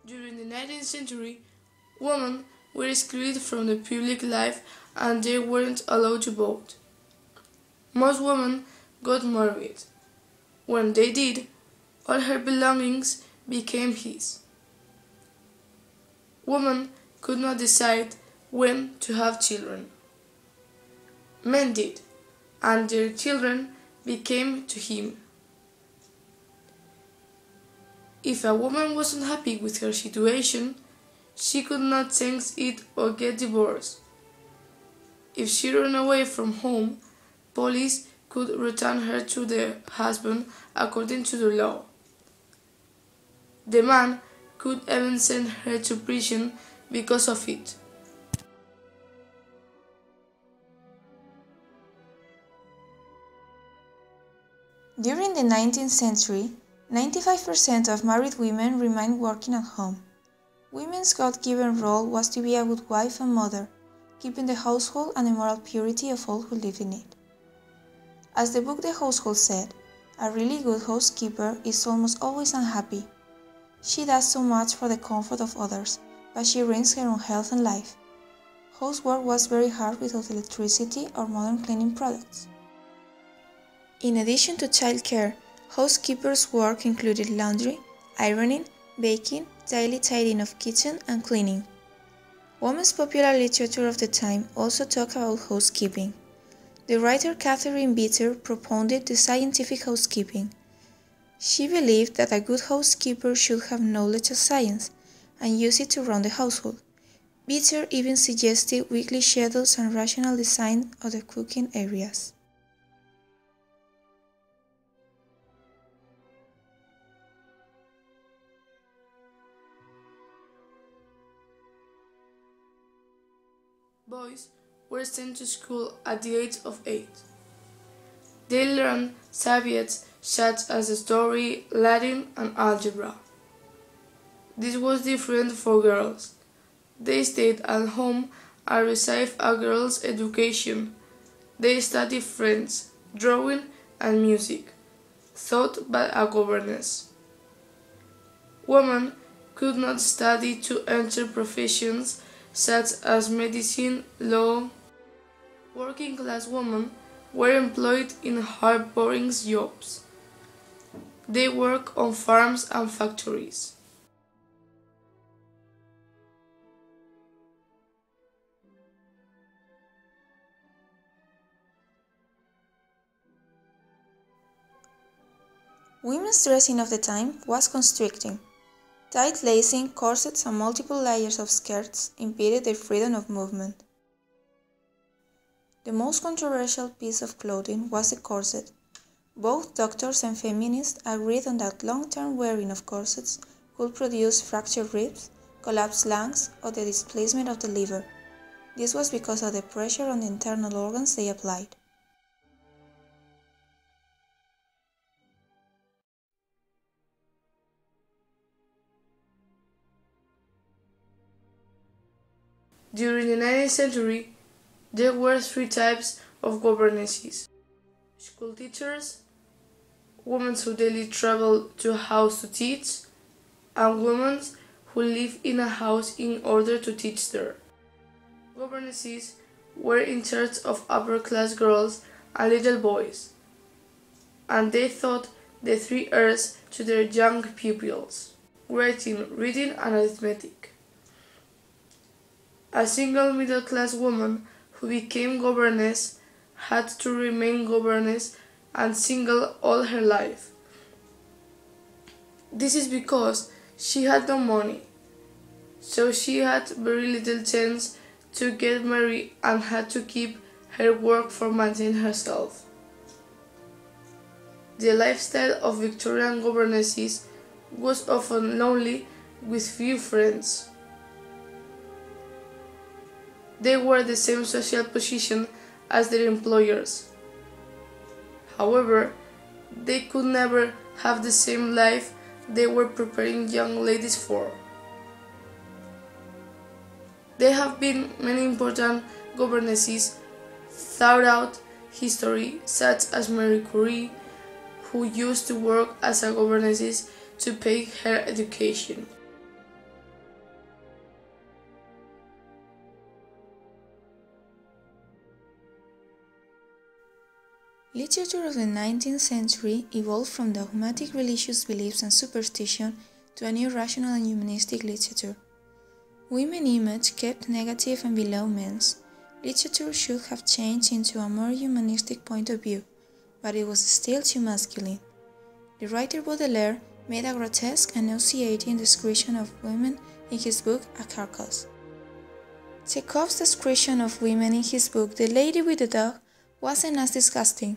During the 19th century, women were excluded from the public life and they weren't allowed to vote. Most women got married. When they did, all her belongings became his. Women could not decide when to have children. Men did, and their children became to him. If a woman wasn't happy with her situation, she could not change it or get divorced. If she ran away from home, police could return her to the husband according to the law. The man could even send her to prison because of it. During the 19th century, 95% of married women remained working at home. Women's God-given role was to be a good wife and mother, keeping the household and the moral purity of all who lived in it. As the book The Household said, a really good housekeeper is almost always unhappy. She does so much for the comfort of others, but she ruins her own health and life. Housework was very hard without electricity or modern cleaning products. In addition to childcare, housekeepers' work included laundry, ironing, baking, daily tidying of kitchen, and cleaning. Women's popular literature of the time also talked about housekeeping. The writer Catherine Beecher propounded the scientific housekeeping. She believed that a good housekeeper should have knowledge of science and use it to run the household. Beecher even suggested weekly schedules and rational design of the cooking areas. Boys were sent to school at the age of 8. They learned subjects such as story, Latin, and algebra. This was different for girls. They stayed at home and received a girls' education. They studied French, drawing, and music, taught by a governess. Women could not study to enter professions such as medicine, law. Working-class women were employed in hard, boring jobs. They worked on farms and factories. Women's dressing of the time was constricting. Tight lacing, corsets, and multiple layers of skirts impeded their freedom of movement. The most controversial piece of clothing was the corset. Both doctors and feminists agreed on that long-term wearing of corsets could produce fractured ribs, collapsed lungs, or the displacement of the liver. This was because of the pressure on the internal organs they applied. During the 19th century, there were 3 types of governesses: school teachers, women who daily traveled to a house to teach, and women who lived in a house in order to teach there. Governesses were in charge of upper-class girls and little boys, and they taught the 3 R's to their young pupils: writing, reading, and arithmetic. A single middle-class woman who became governess had to remain governess and single all her life. This is because she had no money, so she had very little chance to get married and had to keep her work for maintaining herself. The lifestyle of Victorian governesses was often lonely with few friends. They were the same social position as their employers. However, they could never have the same life they were preparing young ladies for. There have been many important governesses throughout history, such as Marie Curie, who used to work as a governess to pay her education. Literature of the 19th century evolved from dogmatic religious beliefs and superstition to a new rational and humanistic literature. Women's image kept negative and below men's. Literature should have changed into a more humanistic point of view, but it was still too masculine. The writer Baudelaire made a grotesque and nauseating description of women in his book A Carcass. Chekhov's description of women in his book The Lady with the Dog wasn't as disgusting,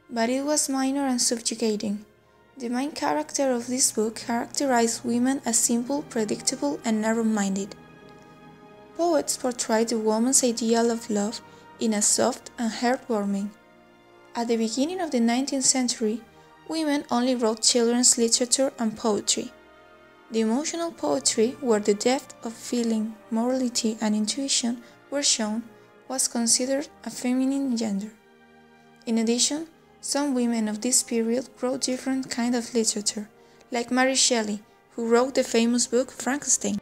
but it was minor and subjugating. The main character of this book characterized women as simple, predictable, and narrow-minded. Poets portrayed the woman's ideal of love in a soft and heartwarming. At the beginning of the 19th century, women only wrote children's literature and poetry. The emotional poetry, where the depth of feeling, morality, and intuition were shown, was considered a feminine gender. In addition, some women of this period wrote different kinds of literature, like Mary Shelley, who wrote the famous book Frankenstein.